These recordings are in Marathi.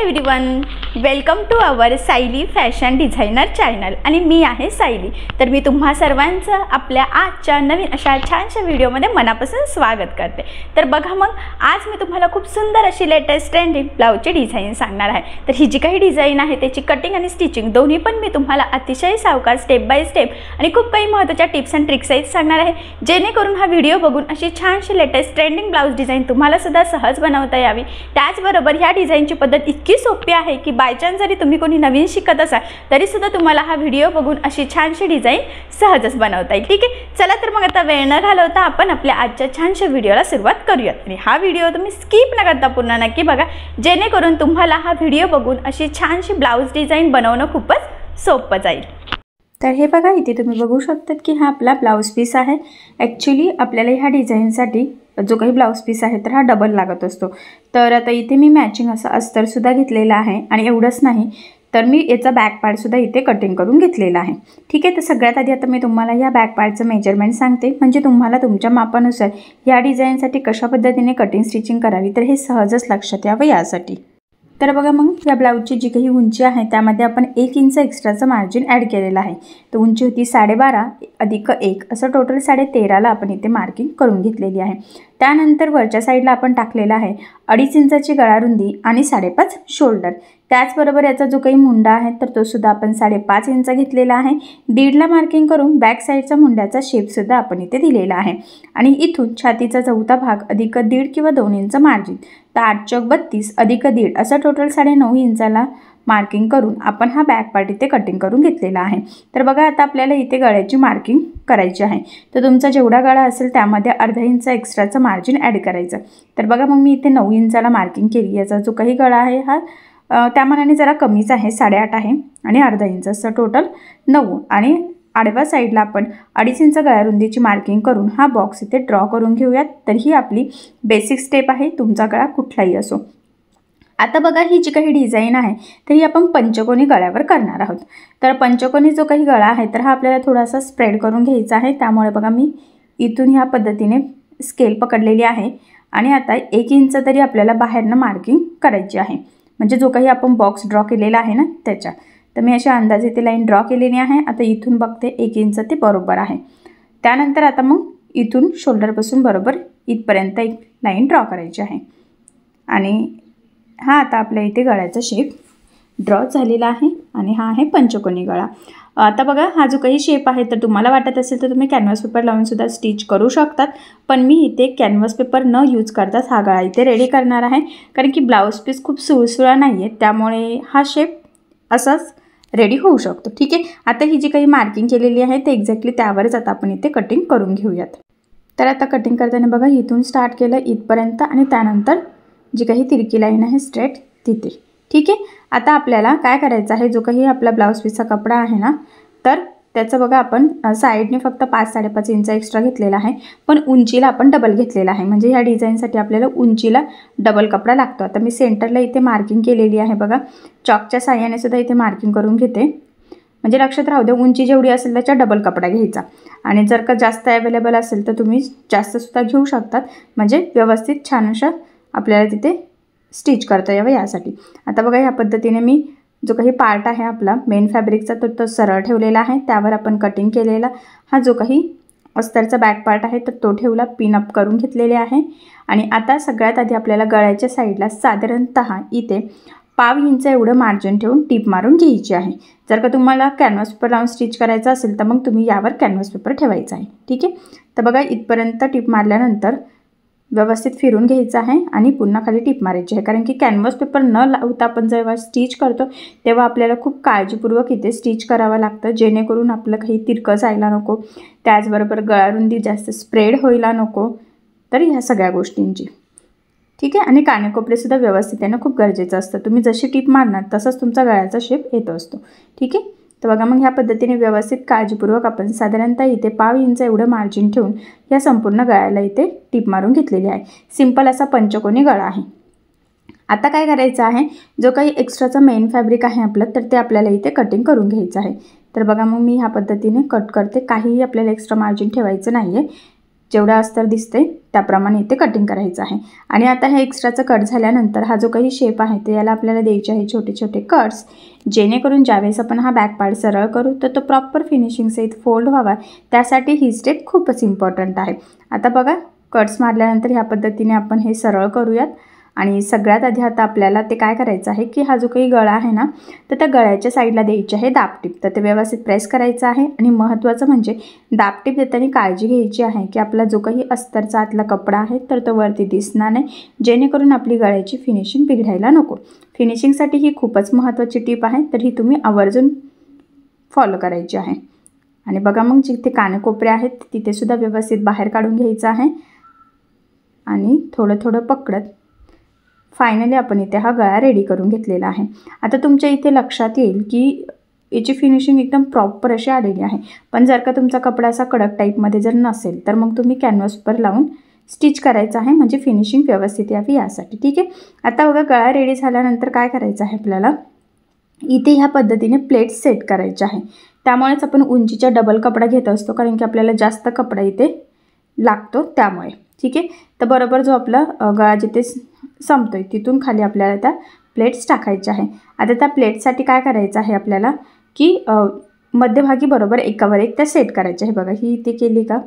Everyone, welcome to our Sayali fashion designer channel आणि मी आहे सायली। तर मी तुम्हा सर्वांचं आपल्या आजच्या नवीन अशा छानशा व्हिडिओमध्ये मनापासून स्वागत करते। तर बघा मग आज मी तुम्हाला खूप सुंदर अशी लेटेस्ट ट्रेंडिंग ब्लाउजची डिझाइन सांगणार आहे। तर ही जी काही डिझाइन आहे त्याची कटिंग आणि स्टिचिंग दोन्ही पण मी तुम्हाला अतिशय सावकाश स्टेप बाय स्टेप आणि खूप काही महत्त्वाच्या टिप्स अँड ट्रिक्स आहेत सांगणार आहे, जेणेकरून हा व्हिडिओ बघून अशी छानशी लेटेस्ट ट्रेंडिंग ब्लाउज डिझाइन तुम्हाला सुद्धा सहज बनवता यावी। त्याचबरोबर ह्या डिझाइनची पद्धत इतकी सोपी आहे की बाय चान्स जरी तुम्ही कोणी नवीन शिकत असाल तरी सुद्धा तुम्हाला हा व्हिडिओ बघून अशी छानशी डिझाइन सहजच बनवता येईल। ठीक आहे, चला तर मग आता वेळ न घालवता आपण आपल्या आजच्या छानशा व्हिडिओला सुरुवात करूयात। आणि हा व्हिडिओ तुम्ही स्किप न करता पूर्ण नक्की बघा, जेणेकरून तुम्हाला हा व्हिडिओ बघून अशी छानशी ब्लाउज डिझाइन बनवणं खूपच सोपं जाईल। तर हे बघा, इथे तुम्ही बघू शकतात की हा आपला ब्लाउज पीस आहे। ॲक्च्युली आपल्याला ह्या डिझाइनसाठी जो काही ब्लाउज पीस आहे तर हा डबल लागत असतो। तर आता इथे मी मॅचिंग असं अस्तरसुद्धा घेतलेलं आहे आणि एवढंच नाही तर मी याचा बॅक पार्टसुद्धा इथे कटिंग करून घेतलेला आहे। ठीक आहे, तर सगळ्यात आधी आता मी तुम्हाला या बॅक पार्टचं मेजरमेंट सांगते, म्हणजे तुम्हाला तुमच्या मापानुसार या डिझाइनसाठी कशा पद्धतीने कटिंग स्टिचिंग करावी तर हे सहजच लक्षात यावं यासाठी। तर बघा, मग या ब्लाउजची जी काही उंची आहे त्यामध्ये आपण 1 इंच एक्स्ट्राचं मार्जिन ॲड केलेलं आहे। तर उंची होती 12.5 अधिक 1 असं टोटल 13.5ला आपण इथे मार्किंग करून घेतलेली आहे। त्यानंतर वरच्या साईडला आपण टाकलेला आहे 2.5 इंचाची गळारुंदी आणि 5.5 शोल्डर। त्याचबरोबर याचा जो काही मुंडा आहे तर तो सुद्धा आपण 5.5 इंच घेतलेला आहे। 1.5ला मार्किंग करून बॅक साईडचा मुंड्याचा शेपसुद्धा आपण इथे दिलेला आहे। आणि इथून छातीचा चौथा भाग अधिक 1.5 किंवा 2 इंच मार्जिन, तर 8 चौक 32 अधिक 1.5 असं टोटल 9.5 इंचाला मार्किंग करून आपण हा बॅक पार्ट इथे कटिंग करून घेतलेला आहे। तर बघा, आता आपल्याला इथे गळ्याची मार्किंग करायची आहे। तर तुमचा जेवढा गळा असेल त्यामध्ये अर्धा इंच एक्स्ट्राचं मार्जिन ॲड करायचं। तर बघा, मग मी इथे 9 इंचाला मार्किंग केली। याचा जो काही गळा आहे हा त्या मानाने जरा कमीच आहे, 8.5 आहे आणि अर्धा इंच असं टोटल 9। आणि आडव्या साईडला आपण 2.5 इंच गळारुंदीची मार्किंग करून हा बॉक्स इथे ड्रॉ करून घेऊयात। तर ही आपली बेसिक स्टेप आहे, तुमचा गळा कुठलाही असो। आता बघा, ही जी काही डिझाइन आहे तर ही आपण पंचकोनी गळ्यावर करणार आहोत। तर पंचकोनी जो काही गळा आहे तर हा आपल्याला थोडासा स्प्रेड करून घ्यायचा आहे। त्यामुळे बघा, मी इथून ह्या पद्धतीने स्केल पकडलेली आहे आणि आता 1 इंच तरी आपल्याला बाहेरनं मार्किंग करायची आहे, म्हणजे जो काही आपण बॉक्स ड्रॉ केलेला आहे ना त्याच्या। तर मी अशा अंदाजे ती लाईन ड्रॉ केलेली आहे। आता इथून बघते 1 इंच ते बरोबर आहे। त्यानंतर आता मग इथून शोल्डरपासून बरोबर इथपर्यंत एक लाईन ड्रॉ करायची आहे। आणि हा आता आपल्या इथे गळ्याचा शेप ड्रॉ झालेला आहे आणि हा आहे पंचकोनी गळा। आता बघा, हा जो काही शेप आहे तर तुम्हाला वाटत असेल तर तुम्ही कॅनव्हास पेपर लावून सुद्धा स्टिच करू शकतात, पण मी इथे कॅनव्हास पेपर न यूज करताच हा गळा इथे रेडी करणार आहे, कारण की ब्लाऊज पीस खूप सुळसुळा नाही आहे, त्यामुळे हा शेप असाच रेडी होऊ शकतो। ठीक आहे, आता ही जी काही मार्किंग केलेली आहे ते एक्झॅक्टली त्यावरच आता आपण इथे कटिंग करून घेऊयात। तर आता कटिंग करताना बघा, इथून स्टार्ट केलं इथपर्यंत आणि त्यानंतर जी काही तिरकी लाईन आहे स्ट्रेट तिथे। ठीक आहे, आता आपल्याला काय करायचं आहे, जो काही आपला ब्लाऊज पीसचा कपडा आहे ना तर त्याचं बघा आपण साईडने फक्त 5-5.5 इंच एक्स्ट्रा घेतलेला आहे, पण उंचीला आपण डबल घेतलेला आहे, म्हणजे ह्या डिझाईनसाठी आपल्याला उंचीला डबल कपडा लागतो। आता मी सेंटरला इथे मार्किंग केलेली आहे बघा, चॉकच्या साह्याने सुद्धा इथे मार्किंग करून घेते, म्हणजे लक्षात राहू द्या उंची जेवढी असेल त्याच्या डबल कपडा घ्यायचा। आणि जर का जास्त अवेलेबल असेल तर तुम्ही जास्तसुद्धा घेऊ शकतात, म्हणजे व्यवस्थित छान अशा आपल्याला तिथे स्टिच करता यावं यासाठी। आता बघा, ह्या पद्धतीने मी जो काही पार्ट आहे आपला मेन फॅब्रिकचा तो सरळ ठेवलेला आहे, त्यावर आपण कटिंग केलेला हा जो काही अस्तरचा बॅक पार्ट आहे तर तो ठेवला, पिन अप करून घेतलेले आहे। आणि आता सगळ्यात आधी आपल्याला गळ्याच्या साईडला साधारणतः इथे 1/2 इंच एवढं मार्जिन ठेवून टीप मारून घ्यायची आहे। जर का तुम्हाला कॅनव्हास पेपर लावून स्टिच करायचं असेल तर मग तुम्ही यावर कॅनव्हास पेपर ठेवायचा आहे। ठीक आहे, तर बघा इथपर्यंत टीप मारल्यानंतर व्यवस्थित फिरून घ्यायचं आहे आणि पुन्हा खाली टीप मारायची आहे, कारण की कॅनव्हास पेपर न लावता आपण जेव्हा स्टिच करतो तेव्हा आपल्याला खूप काळजीपूर्वक इथे स्टिच करावं लागतं, जेणेकरून आपलं काही तिरकं जायला नको, त्याचबरोबर गळारुंदी जास्त स्प्रेड व्हायला नको, तर ह्या सगळ्या गोष्टींची। ठीक आहे, आणि कानेकोपरेसुद्धा व्यवस्थित येणं खूप गरजेचं असतं। तुम्ही जशी टीप मारणार तसंच तुमचा गळ्याचा शेप येतो असतो। ठीक आहे, तर बघा, मग ह्या पद्धतीने व्यवस्थित काळजीपूर्वक आपण साधारणतः इथे 1/2 इंच एवढं मार्जिन ठेवून या संपूर्ण गळ्याला इथे टीप मारून घेतलेली आहे। सिंपल असा पंचकोनी गळा आहे। आता काय करायचं आहे, जो काही एक्स्ट्राचा मेन फॅब्रिक आहे आपलं तर ते आपल्याला इथे कटिंग करून घ्यायचं आहे। तर बघा, मग मी ह्या पद्धतीने कट करते, काहीही आपल्याला एक्स्ट्रा मार्जिन ठेवायचं नाही आहे, जेवढं अस्तर दिसतंय त्याप्रमाणे इथे कटिंग करायचं आहे। आणि आता हे एक्स्ट्राचं कट झाल्यानंतर हा जो काही शेप आहे ते याला आपल्याला द्यायचे आहे छोटे छोटे कट्स, जेणेकरून ज्यावेळेस आपण हा बॅक पार्ट सरळ करू तर तो प्रॉपर फिनिशिंग सहित फोल्ड व्हावा, त्यासाठी ही स्टेप खूपच इम्पॉर्टंट आहे। आता बघा कट्स मारल्यानंतर ह्या पद्धतीने आपण हे सरळ करूयात। आणि सगळ्यात आधी आता आपल्याला ते काय करायचं आहे की हा जो काही गळा आहे ना तर त्या गळ्याच्या साईडला द्यायची आहे दाबटीप, तर ते व्यवस्थित प्रेस करायचं आहे। आणि महत्त्वाचं म्हणजे दाबटीप देताना काळजी घ्यायची आहे की आपला जो काही अस्तरचा आतला कपडा आहे तर तो वरती दिसणार नाही, जेणेकरून आपली गळ्याची फिनिशिंग बिघडायला नको। फिनिशिंगसाठी ही खूपच महत्त्वाची टिप आहे, तर ही तुम्ही आवर्जून फॉलो करायची आहे। आणि बघा मग जिथे कानकोपरे आहेत तिथे सुद्धा व्यवस्थित बाहेर काढून घ्यायचं आहे आणि थोडं थोडं पकडत फायनली आपण इथे हा गळा रेडी करून घेतलेला आहे। आता तुमच्या इथे लक्षात येईल की याची फिनिशिंग एकदम प्रॉपर अशी आलेली आहे, पण जर का तुमचा कपडा असा कडक टाईपमध्ये जर नसेल तर मग तुम्ही कॅनव्हासवर लावून स्टिच करायचं आहे, म्हणजे फिनिशिंग व्यवस्थित यावी यासाठी। ठीक आहे, आता बघा गळा रेडी झाल्यानंतर काय करायचं आहे आपल्याला, इथे ह्या पद्धतीने प्लेट्स सेट करायचे आहे। त्यामुळेच आपण उंचीचा डबल कपडा घेत असतो, कारण की आपल्याला जास्त कपडा इथे लागतो त्यामुळे। ठीक आहे, तर बरोबर जो आपला गळा जिथे संपतोय तिथून खाली आपल्याला त्या प्लेट्स टाकायच्या आहे। आता त्या प्लेट्ससाठी काय करायचं आहे आपल्याला की मध्यभागी बरोबर एकावर एक त्या सेट करायच्या आहे। बघा ही इथे केली का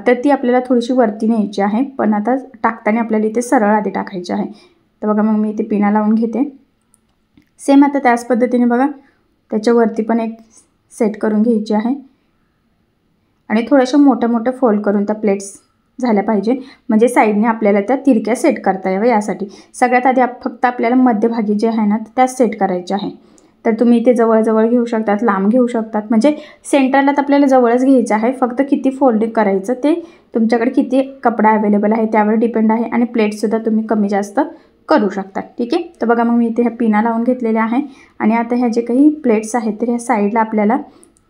तर ती आपल्याला थोडीशी वरती न्यायची आहे, पण आता टाकताना आपल्याला इथे सरळ आधी टाकायची आहे। तर बघा मग मी इथे पिना लावून घेते। सेम आता त्याच पद्धतीने बघा त्याच्यावरती पण एक सेट करून घ्यायची आहे आणि थोड्याशा मोठ्या मोठ्या फोल्ड करून त्या प्लेट्स झाल्या पाहिजे, म्हणजे साईडने आपल्याला त्या तिरक्या सेट करता यावं यासाठी। सगळ्यात आधी फक्त आपल्याला मध्यभागी जे आहे ना त्याच सेट करायचे आहे। तर तुम्ही इथे जवळजवळ घेऊ शकतात, लांब घेऊ शकतात, म्हणजे सेंटरला तर आपल्याला जवळच घ्यायचं आहे, फक्त किती फोल्डिंग करायचं ते तुमच्याकडे किती कपडा अवेलेबल आहे त्यावर डिपेंड आहे। आणि प्लेट्ससुद्धा तुम्ही कमी जास्त करू शकता। ठीक आहे, तर बघा मग मी इथे ह्या पिना लावून घेतलेल्या आहे आणि आता ह्या जे काही प्लेट्स आहेत तर ह्या साईडला आपल्याला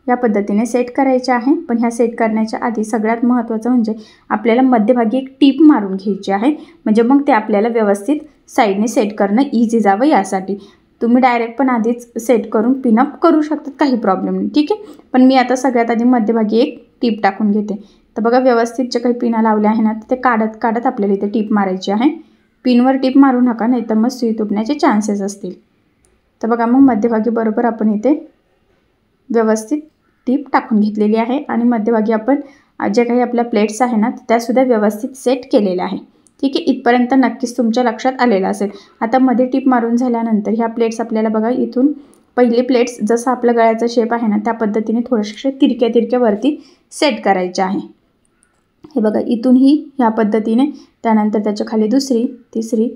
या पद्धतीने सेट करायचे आहे। पण ह्या सेट करण्याच्या आधी सगळ्यात महत्त्वाचं म्हणजे आपल्याला मध्यभागी एक टीप मारून घ्यायची आहे, म्हणजे मग ते आपल्याला व्यवस्थित साईडने सेट करणं इझी जावं यासाठी। तुम्ही डायरेक्ट पण आधीच सेट करून पिनअप करू शकतात, काही प्रॉब्लेम नाही। ठीक आहे, पण मी आता सगळ्यात आधी मध्यभागी एक टीप टाकून घेते। तर बघा व्यवस्थित जे काही पिना लावल्या आहे ना ते काढत काढत आपल्याला इथे टीप मारायची आहे। पिनवर टीप मारू नका, नाहीतर मग सुई तुटण्याचे चान्सेस असतील। तर बघा मग मध्यभागी बरोबर आपण इथे व्यवस्थित टीप टाकून घेतलेली आहे आणि मध्यभागी आपण जे काही आपल्या प्लेट्स आहे ना त्यासुद्धा व्यवस्थित सेट केलेल्या आहे। ठीक आहे, इथपर्यंत नक्कीच तुमच्या लक्षात आलेलं असेल। आता मध्ये टीप मारून झाल्यानंतर ह्या प्लेट्स आपल्याला बघा इथून पहिली प्लेट्स जसं आपल्या गळ्याचा शेप आहे ना त्या पद्धतीने थोड्याशा तिरक्या तिरक्यावरती सेट करायच्या आहे। हे बघा इथूनही ह्या पद्धतीने, त्यानंतर त्याच्या खाली दुसरी, तिसरी,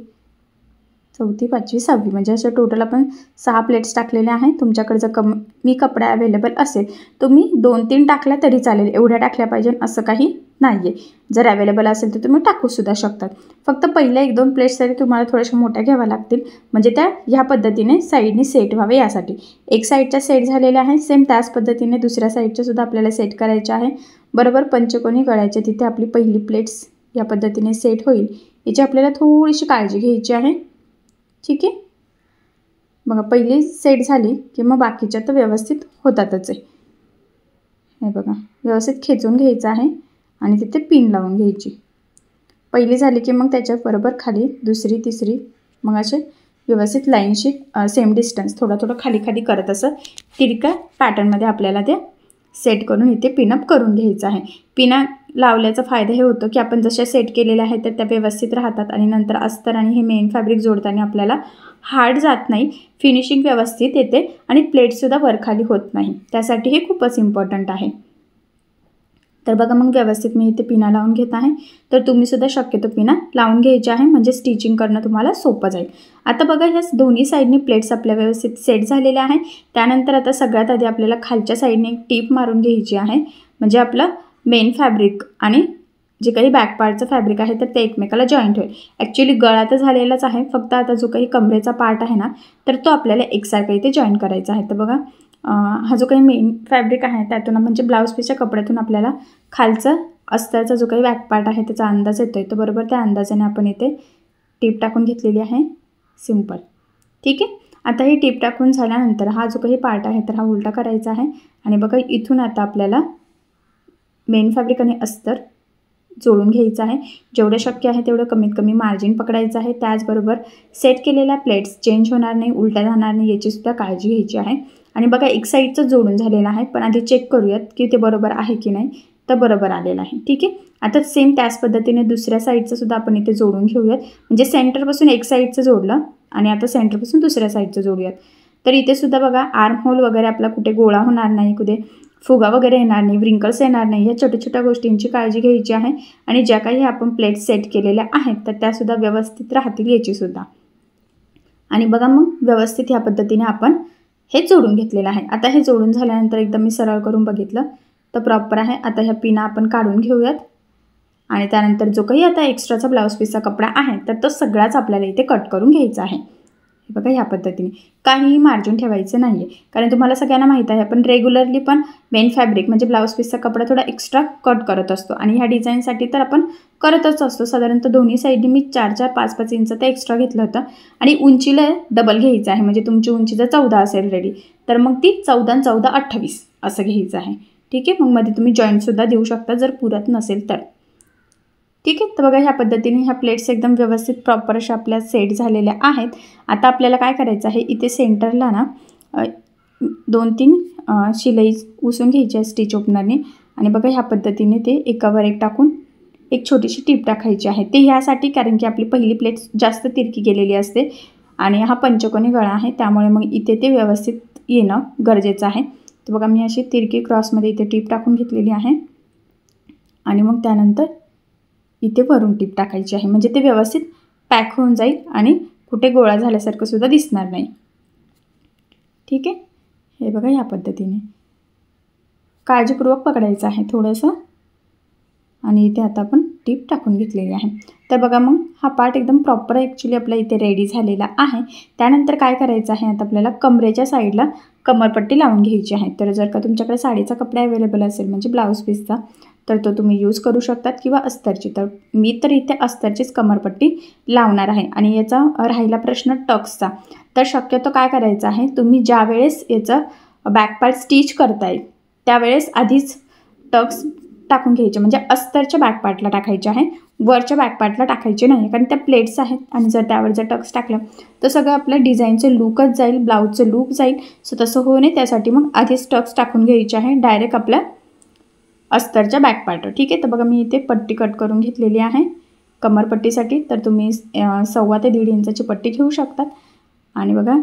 चौथी, पाचवी, सहावी, म्हणजे अशा टोटल आपण 6 प्लेट्स टाकलेल्या आहेत। तुमच्याकडे जर कमी कपडा अवेलेबल असेल तुम्ही 2-3 टाकल्या तरी चालेल, एवढ्या टाकल्या पाहिजे असं काही नाही आहे। जर अवेलेबल असेल तर तुम्ही टाकूसुद्धा शकतात, फक्त पहिल्या 1-2 प्लेट्स तरी तुम्हाला थोड्याशा मोठ्या घ्याव्या लागतील, म्हणजे त्या ह्या पद्धतीने साईडने सेट व्हावे यासाठी। एक साईडच्या सेट झालेल्या आहे, सेम त्याच पद्धतीने दुसऱ्या साईडच्या सुद्धा आपल्याला सेट करायच्या आहे। बरोबर पंचकोनी गळ्याच्या तिथे आपली पहिली प्लेट्स या पद्धतीने सेट होईल, याची आपल्याला थोडीशी काळजी घ्यायची आहे। ठीक आहे, बघा पहिली सेट झाली की मग बाकीच्या तर व्यवस्थित होतातच आहे। हे बघा व्यवस्थित खेचून घ्यायचं आहे आणि तिथे पिन लावून घ्यायची। पहिली झाली की मग त्याच्याबरोबर खाली दुसरी, तिसरी, मग असे व्यवस्थित लाईनशी सेम डिस्टन्स थोडं थोडं खाली खाली करत असं तिरक्या पॅटर्नमध्ये आपल्याला ते सेट करून इथे पिनअप करून घ्यायचं आहे। पिना लावल्याचा फायदा हे होतो की आपण जशा सेट केलेल्या आहेत तर त्या व्यवस्थित राहतात आणि नंतर अस्तर आणि हे मेन फॅब्रिक जोडताना आपल्याला हार्ड जात नाही, फिनिशिंग व्यवस्थित येते आणि प्लेटसुद्धा वरखाली होत नाही, त्यासाठी हे खूपच इम्पॉर्टंट आहे। तर बघा मग व्यवस्थित मी इथे पिना लावून घेत आहे, तर तुम्हीसुद्धा शक्यतो पिना लावून घ्यायची आहे, म्हणजे स्टिचिंग करणं तुम्हाला सोपं जाईल। आता बघा ह्या दोन्ही साईडनी प्लेट्स आपल्या व्यवस्थित सेट झालेल्या आहे। त्यानंतर आता सगळ्यात आधी आपल्याला खालच्या साईडने एक टीप मारून घ्यायची आहे, म्हणजे आपलं मेन फॅब्रिक आणि जे काही बॅक पार्टचं फॅब्रिक आहे तर ते एकमेकाला जॉईंट होईल। ॲक्च्युली गळा तर झालेलाच आहे, फक्त आता जो काही कमरेचा पार्ट आहे ना तर तो आपल्याला एकसारखा इथे जॉईन करायचा आहे। तर बघा हा जो काही मेन फॅब्रिक आहे त्यातून म्हणजे ब्लाऊज पीसच्या कपड्यातून आपल्याला खालचा अस्तरचा जो काही बॅक पार्ट आहे त्याचा अंदाज येतोय, तर बरोबर त्या अंदाजाने आपण इथे टीप टाकून घेतलेली आहे सिंपल। ठीक आहे, आता ही टीप टाकून झाल्यानंतर हा जो काही पार्ट आहे तर हा उलटा करायचा आहे आणि बघा इथून आता आपल्याला मेन फॅब्रिक आणि अस्तर जोडून घ्यायचं आहे। जेवढं शक्य आहे तेवढं कमीत कमी मार्जिन पकडायचं आहे। त्याचबरोबर सेट केलेल्या प्लेट्स चेंज होणार नाही, उलट्या जाणार नाही याचीसुद्धा काळजी घ्यायची आहे। आणि बघा एक साईडचं जोडून झालेलं आहे, पण आधी चेक करूयात की ते बरोबर आहे की नाही। तर बरोबर आलेलं आहे, ठीक आहे। आता सेम त्याच पद्धतीने दुसऱ्या साईडचं सुद्धा आपण इथे जोडून घेऊयात। म्हणजे सेंटरपासून एक साईडचं जोडलं आणि आता सेंटरपासून दुसऱ्या साईडचं जोडूयात। तर इथे सुद्धा बघा आर्म होल वगैरे आपला कुठे गोळा होणार नाही, कुठे फुगा वगैरे येणार नाही, व्रिंकल्स येणार नाही, या छोट्या छोट्या गोष्टींची काळजी घ्यायची आहे। आणि ज्या काही आपण प्लेट सेट केलेल्या आहेत तर त्यासुद्धा व्यवस्थित राहतील याचीसुद्धा। आणि बघा मग व्यवस्थित ह्या पद्धतीने आपण हे जोडून घेतलेलं आहे। आता हे जोडून झाल्यानंतर एकदम मी सरळ करून बघितलं तर प्रॉपर आहे। आता ह्या पिना आपण काढून घेऊयात आणि त्यानंतर जो काही आता एक्स्ट्राचा ब्लाऊज पीसचा कपडा आहे तर तो सगळाच आपल्याला इथे कट करून घ्यायचा आहे। हे बघा ह्या पद्धतीने काहीही मार्जिन ठेवायचं नाही आहे, कारण तुम्हाला सगळ्यांना माहीत आहे आपण रेग्युलरली पण मेन फॅब्रिक म्हणजे ब्लाऊज पीसचा कपडा थोडा एक्स्ट्रा कट करत असतो आणि ह्या डिझाईनसाठी तर आपण करतच असतो। साधारणतः दोन्ही साईडनी मी 4-4, 5-5 इंच ते एक्स्ट्रा घेतलं होतं आणि उंचीला डबल घ्यायचं आहे। म्हणजे तुमची उंची जर 14 असेल रेडी तर मग ती 14 आणि 14 28 असं घ्यायचं आहे, ठीक आहे। मग मध्ये तुम्ही जॉईंटसुद्धा देऊ शकता जर पुरत नसेल तर, ठीक आहे। तर बघा ह्या पद्धतीने ह्या प्लेट्स एकदम व्यवस्थित प्रॉपर अशा आपल्या सेट झालेल्या आहेत। आता आपल्याला काय करायचं आहे, इथे सेंटरला ना 2-3 शिलाई उसून घ्यायची आहे स्टिच ओपनरने आणि बघा ह्या पद्धतीने ते एकावर एक टाकून एक छोटीशी टिप टाकायची आहे। ते ह्यासाठी कारण की आपली पहिली प्लेट जास्त तिरकी गेलेली असते आणि हा पंचकोनी गळा आहे, त्यामुळे मग इथे ते व्यवस्थित येणं गरजेचं आहे। तर बघा मी अशी तिरकी क्रॉसमध्ये इथे टिप टाकून घेतलेली आहे आणि मग त्यानंतर इथे वरून टिप टाकायची आहे, म्हणजे ते व्यवस्थित पॅक होऊन जाईल आणि कुठे गोळा झाल्यासारखं सुद्धा दिसणार नाही, ठीक आहे। हे बघा ह्या पद्धतीने काळजीपूर्वक पकडायचं आहे थोडंसं आणि इथे आता आपण टिप टाकून घेतलेली आहे। तर बघा मग हा पार्ट एकदम प्रॉपर ॲक्च्युली आपला इथे रेडी झालेला आहे। त्यानंतर काय करायचं आहे, आता आपल्याला कमरेच्या साईडला कमरपट्टी लावून घ्यायची आहे। तर जर का तुमच्याकडे साडीचा कपडा अवेलेबल असेल म्हणजे ब्लाऊज पीसचा तर तो तुम्ही यूज करू शकतात किंवा अस्तरची। तर मी तर इथे अस्तरचीच कमरपट्टी लावणार आहे। आणि याचा राहिला प्रश्न टक्सचा, तर शक्यतो काय करायचं आहे, तुम्ही ज्या वेळेस याचं बॅक पार्ट स्टिच करताय त्यावेळेस आधीच टक्स टाकून घ्यायचे, म्हणजे अस्तरच्या बॅक पार्टला टाकायचे आहे, वरच्या बॅक पार्टला टाकायचे नाही, कारण त्या प्लेट्स आहेत आणि जर त्यावर जर टक्स टाकलं तर सगळं आपलं डिझाईनचं लुकच जाईल, ब्लाऊजचं लुक जाईल। सो तसं होऊ नये त्यासाठी मग आधीच टक्स टाकून घ्यायचे आहे डायरेक्ट आपल्या अस्तरच्या बॅक पार्टवर, ठीक आहे। तर बघा मी इथे पट्टी कट करून घेतलेली आहे कमरपट्टीसाठी। तर तुम्ही 1.25 ते 1.5 इंचाची पट्टी घेऊ शकतात आणि बघा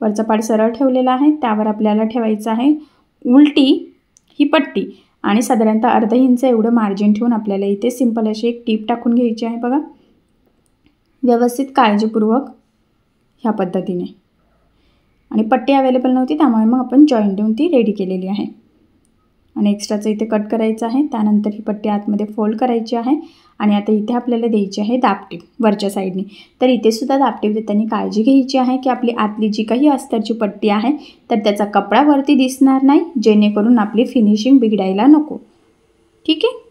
वरचा पार्ट सरळ ठेवलेला आहे, त्यावर आपल्याला ठेवायचं आहे उलटी ही पट्टी आणि साधारणतः अर्धा इंच एवढं मार्जिन ठेवून आपल्याला इथे सिंपल अशी एक टीप टाकून घ्यायची आहे बघा व्यवस्थित काळजीपूर्वक ह्या पद्धतीने। आणि पट्टी अवेलेबल नव्हती त्यामुळे मग आपण जॉईंट देऊन ती रेडी केलेली आहे आणि एक्स्ट्राचं इथे कट करायचं आहे। त्यानंतर ही पट्टी आतमध्ये फोल्ड करायची आहे आणि आता इथे आपल्याला द्यायची आहे दाबटीप वरच्या साईडनी। तर इथे सुद्धा दाबटीप देताना काळजी घ्यायची आहे की आपली आतली जी काही अस्तरची पट्टी आहे तर त्याचा कपडा वरती दिसणार नाही, जेणेकरून आपली फिनिशिंग बिघडायला नको, ठीक आहे।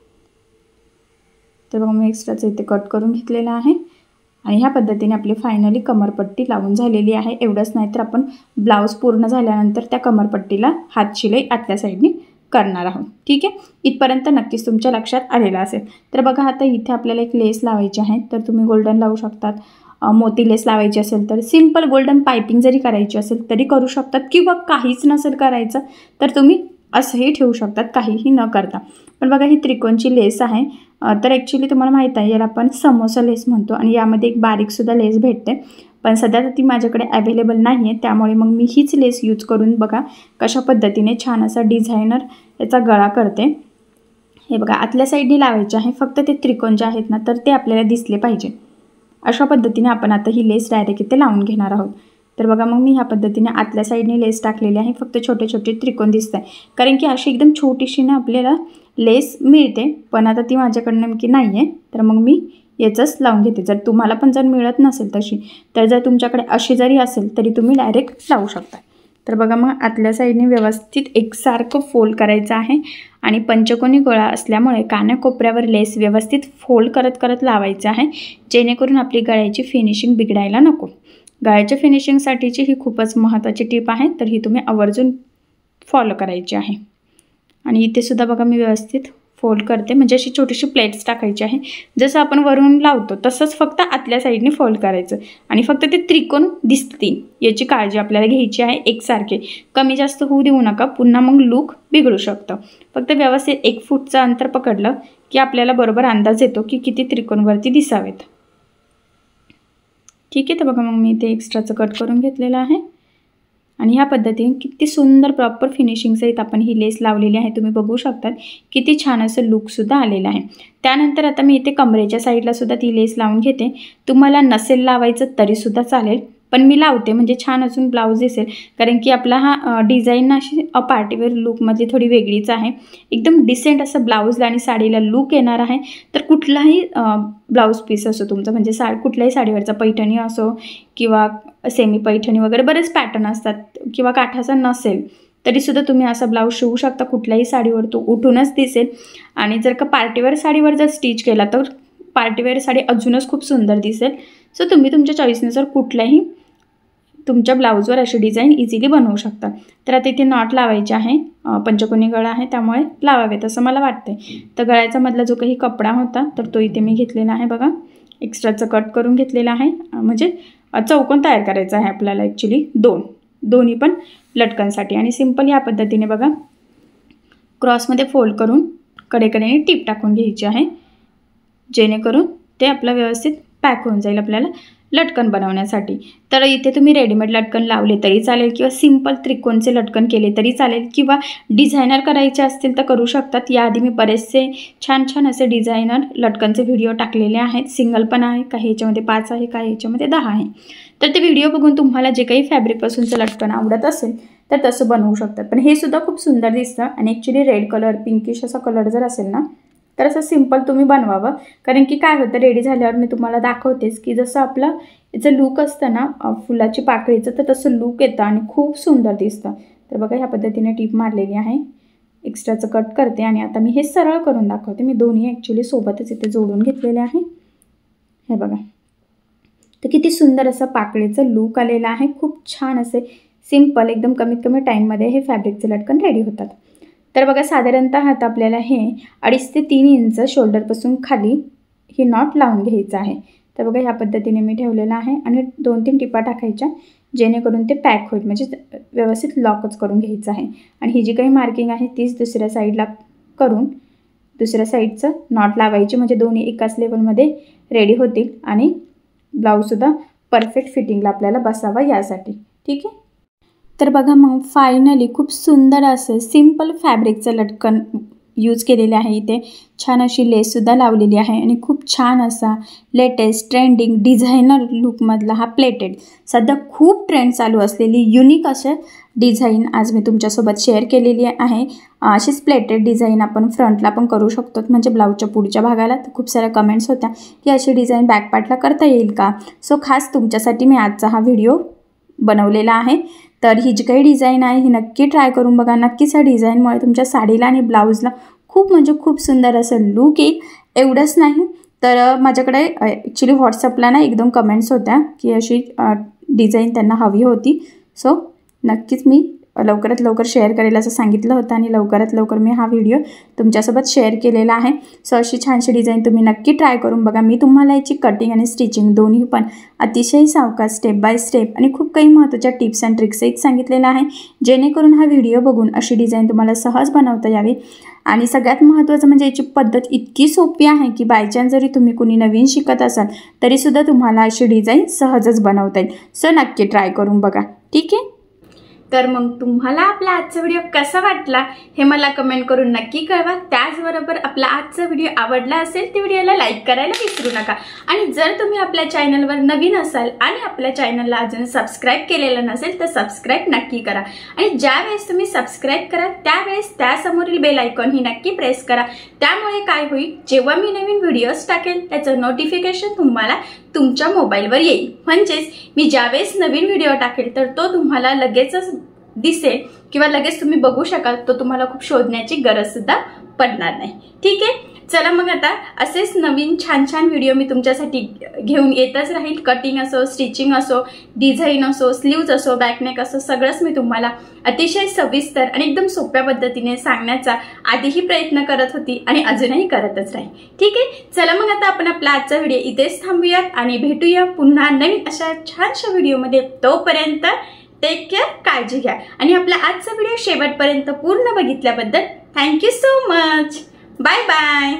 तर मग मी एक्स्ट्राचं इथे कट करून घेतलेलं आहे आणि ह्या पद्धतीने आपली फायनली कमरपट्टी लावून झालेली आहे। एवढंच नाही तर आपण ब्लाऊज पूर्ण झाल्यानंतर त्या कमरपट्टीला हात शिलाई आतल्या साईडनी करणार आहोत, ठीक आहे। इथपर्यंत नक्कीच तुमच्या लक्षात आलेलं असेल। तर बघा आता इथे आपल्याला एक लेस लावायची आहे, तर तुम्ही गोल्डन लावू शकतात, मोती लेस लावायची असेल तर सिंपल गोल्डन पायपिंग जरी करायची असेल तरी करू शकतात, किंवा काहीच नसेल करायचं तर तुम्ही असंही ठेवू शकतात काहीही न करता। पण बघा ही त्रिकोणची लेस आहे, तर ॲक्च्युली तुम्हाला माहीत आहे याला आपण समोसा लेस म्हणतो आणि यामध्ये एक बारीकसुद्धा लेस भेटते, पण सध्या ती माझ्याकडे अवेलेबल नाही आहे, त्यामुळे मग मी हीच लेस यूज करून बघा कशा पद्धतीने छान असा डिझायनर याचा गळा करते। हे बघा आतल्या साईडनी लावायचे आहे, फक्त ते त्रिकोण जे आहेत ना तर ते आपल्याला दिसले पाहिजे अशा पद्धतीने आपण आता ही लेस डायरेक्ट इथे लावून घेणार आहोत। तर बघा मग मी ह्या पद्धतीने आतल्या साईडने लेस टाकलेली आहे, फक्त छोटे छोटे त्रिकोण दिसत आहे, कारण की अशी एकदम छोटीशी ना आपल्याला लेस मिळते, पण आता ती माझ्याकडे नेमकी नाही आहे, तर मग मी याचंच लावून घेते। जर तुम्हाला पण जर मिळत नसेल तशी, तर जर तुमच्याकडे अशी जरी असेल तरी तुम्ही डायरेक्ट लावू शकता। तर बघा मग आतल्या साईडने व्यवस्थित एकसारखं फोल्ड करायचं आहे आणि पंचकोनी गळा असल्यामुळे कानाकोपऱ्यावर लेस व्यवस्थित फोल्ड करत करत लावायचं आहे, जेणेकरून आपली गळ्याची फिनिशिंग बिघडायला नको। गळ्याच्या फिनिशिंगसाठीची ही खूपच महत्त्वाची टिप आहे, तर ही तुम्ही आवर्जून फॉलो करायची आहे। आणि इथे सुद्धा बघा मी व्यवस्थित फोल्ड करते, म्हणजे अशी छोटीशी प्लेट्स टाकायची आहे. जसं आपण वरून लावतो तसंच फक्त आतल्या साईडने फोल्ड करायचं आणि फक्त ते त्रिकोण दिसतील याची काळजी आपल्याला घ्यायची आहे. एकसारखे कमी जास्त होऊ देऊ नका, पुन्हा मग लूक बिघडू शकतं. फक्त व्यवस्थित 1 फूटचं अंतर पकडलं की आपल्याला बरोबर अंदाज येतो की किती त्रिकोणवरती दिसावेत. ठीक आहे, तर बघा मग मी ते एक्स्ट्राचं कट करून घेतलेलं आहे आणि ह्या पद्धतीने किती सुंदर प्रॉपर फिनिशिंग सहित आपण ही लेस लावलेली आहे. तुम्ही बघू शकतात किती छान असं लुकसुद्धा आलेलं आहे. त्यानंतर आता मी इथे कमरेच्या साईडला सुद्धा ती लेस लावून घेते. तुम्हाला नसेल लावायचं तरीसुद्धा चालेल, पण मी लावते म्हणजे छान अजून ब्लाऊज दिसेल. कारण की आपला हा डिझाईन अशी पार्टीवेअर लुकमधली थोडी वेगळीच आहे. एकदम डिसेंट असं ब्लाऊजला आणि साडीला लुक येणार आहे. तर कुठलाही ब्लाऊज पीस असो तुमचा, म्हणजे कुठल्याही साडीवरचा पैठणी असो किंवा सेमी पैठणी वगैरे बरेच पॅटर्न असतात, किंवा काठाचा नसेल तरीसुद्धा तुम्ही असा ब्लाऊज शिवू शकता. कुठल्याही साडीवर तो उठूनच दिसेल. आणि जर का पार्टीवेअर साडीवर जर स्टिच केला तर पार्टीवेअर साडी अजूनच खूप सुंदर दिसेल. सो तुम्ही तुमच्या चॉईसनुसार कुठल्याही तुमच्या ब्लाऊजवर अशी डिझाईन इझिली बनवू शकता. तर आता इथे नॉट लावायचे आहे. पंचकोनी गळा आहे त्यामुळे लावावेत असं मला वाटते. तर गळ्याचा मधला जो काही कपडा होता तर तो इथे मी घेतलेला आहे. बघा एक्स्ट्राचं कट करून घेतलेला आहे. म्हणजे चौकोन तयार करायचा आहे आपल्याला ॲक्च्युली दोन्ही पण लटकनसाठी. आणि सिंपल या पद्धतीने बघा क्रॉसमध्ये फोल्ड करून कडेकडेने टीप टाकून घ्यायची आहे, जेणेकरून ते आपलं व्यवस्थित पॅक होऊन जाईल आपल्याला लटकन बनवण्यासाठी. तर इथे तुम्ही रेडीमेड लटकन लावले तरी चालेल किंवा सिंपल त्रिकोणचे लटकन केले तरी चालेल, किंवा डिझायनर करायचे असतील तर करू शकतात. याआधी मी बरेचसे छान छान असे डिझायनर लटकनचे व्हिडिओ टाकलेले आहेत. सिंगल पण आहे, काही ह्याच्यामध्ये 5 आहे, काही ह्याच्यामध्ये 10 आहे. तर ते व्हिडिओ बघून तुम्हाला जे काही फॅब्रिकपासूनचं लटकन आवडत असेल तर तसं बनवू शकतात. पण हे सुद्धा खूप सुंदर दिसतं. आणि ॲक्च्युली रेड कलर पिंकिश असा कलर जर असेल ना तर असं सिंपल तुम्ही बनवावं. कारण की काय होतं, रेडी झाल्यावर मी तुम्हाला दाखवतेच की जसं आपलं याचं लूक असतं ना फुलाची पाकळीचं, तर तसं लूक येतं आणि खूप सुंदर दिसतं. तर बघा ह्या पद्धतीने टीप मारलेली आहे. एक्स्ट्राचं कट करते आणि आता मी हे सरळ करून दाखवते. मी दोन्ही ॲक्च्युली सोबतच इथे जोडून घेतलेले आहे. हे बघा, तर किती सुंदर असं पाकळीचं लूक आलेलं आहे. खूप छान असे सिंपल एकदम कमीत कमी टाईममध्ये हे फॅब्रिकचे लटकन रेडी होतात. तर बघा साधारणतः आता आपल्याला हे 2.5 ते 3 इंच शोल्डरपासून खाली ही नॉट लावून घ्यायचं आहे. तर बघा ह्या पद्धतीने मी ठेवलेलं आहे आणि 2-3 टिपा टाकायच्या, जेणेकरून ते पॅक होईल, म्हणजे व्यवस्थित लॉकच करून घ्यायचं आहे. आणि ही जी काही मार्किंग आहे तीच दुसऱ्या साईडला करून दुसऱ्या साईडचं नॉट लावायची, म्हणजे दोन्ही एकाच लेवलमध्ये रेडी होतील आणि ब्लाऊजसुद्धा परफेक्ट फिटिंगला आपल्याला बसावा यासाठी. ठीक आहे, तर बघा मग फायनली खूप सुंदर असं सिंपल फॅब्रिकचं लटकन यूज केलेले आहे. इथे छान अशी लेससुद्धा लावलेली आहे आणि खूप छान असा लेटेस्ट ट्रेंडिंग डिझायनर लुकमधला हा प्लेटेड, सध्या खूप ट्रेंड चालू असलेली युनिक असे डिझाईन आज मी तुमच्यासोबत शेअर केलेली आहे. अशीच प्लेटेड डिझाईन आपण फ्रंटला पण करू शकतो, म्हणजे ब्लाऊजच्या पुढच्या भागाला. तर खूप साऱ्या कमेंट्स होत्या की अशी डिझाईन बॅकपार्टला करता येईल का. सो खास तुमच्यासाठी मी आजचा हा व्हिडिओ बनवलेला आहे. तर ही जी काही डिझाईन आहे ही नक्की ट्राय करून बघा. नक्कीच ह्या डिझाईनमुळे तुमच्या साडीला आणि ब्लाऊजला खूप म्हणजे खूप सुंदर असं लूक येईल. एवढंच नाही तर माझ्याकडे ॲक्च्युली व्हॉट्सअपला ना 1-2 कमेंट्स होत्या की अशी डिझाईन त्यांना हवी होती. सो नक्कीच मी लवकरात लवकर शेअर करेल असं सांगितलं होतं आणि लवकरात लवकर मी हा व्हिडिओ तुमच्यासोबत शेअर केलेला आहे. सो अशी छानशी डिझाईन तुम्ही नक्की ट्राय करून बघा. मी तुम्हाला याची कटिंग आणि स्टिचिंग दोन्ही पण अतिशय सावकाश स्टेप बाय स्टेप आणि खूप काही महत्त्वाच्या टिप्स अँड ट्रिक्सही सांगितलेलं आहे, जेणेकरून हा व्हिडिओ बघून अशी डिझाईन तुम्हाला सहज बनवता यावी. आणि सगळ्यात महत्त्वाचं म्हणजे याची पद्धत इतकी सोपी आहे की बायचान्स जरी तुम्ही कुणी नवीन शिकत असाल तरीसुद्धा तुम्हाला अशी डिझाईन सहजच बनवता येईल. सो नक्की ट्राय करून बघा. ठीक आहे, तर मग तुम्हाला आपला आजचा व्हिडिओ कसा वाटला हे मला कमेंट करून नक्की कळवा. त्याचबरोबर आपला आजचा व्हिडिओ आवडला असेल तर व्हिडिओला लाईक करायला विसरू नका. आणि जर तुम्ही आपल्या चॅनलवर नवीन असाल आणि आपल्या चॅनलला अजून सबस्क्राईब केलेलं नसेल तर सबस्क्राईब नक्की करा. आणि ज्यावेळेस तुम्ही सबस्क्राईब करा त्यावेळेस त्यासमोरील बेल आयकॉन ही नक्की प्रेस करा. त्यामुळे काय होईल, जेव्हा मी नवीन व्हिडिओज टाकेल त्याचं नोटिफिकेशन तुम्हाला तुमच्या मोबाईलवर येईल. म्हणजेच मी ज्यावेळेस नवीन व्हिडिओ टाकेल तर तो तुम्हाला लगेचच दिसेल किंवा लगेच तुम्ही बघू शकाल. तो तुम्हाला खूप शोधण्याची गरज सुद्धा पडणार नाही. ठीक आहे, चला मग आता असेच नवीन छान छान व्हिडिओ मी तुमच्यासाठी घेऊन येतच राहील। कटिंग असो, स्टिचिंग असो, डिझाईन असो, स्लीव्ज असो, बॅकनेक असो, सगळंच मी तुम्हाला अतिशय सविस्तर आणि एकदम सोप्या पद्धतीने सांगण्याचा आधीही प्रयत्न करत होती आणि अजूनही करतच राहील। ठीक आहे, चला मग आता आपण आपला आजचा व्हिडिओ इथेच थांबूयात आणि भेटूया पुन्हा नवीन अशा छानशा व्हिडिओमध्ये। तोपर्यंत टेक केअर, काळजी घ्या आणि आपला आजचा व्हिडिओ शेवटपर्यंत पूर्ण बघितल्याबद्दल thank you so much. Bye bye.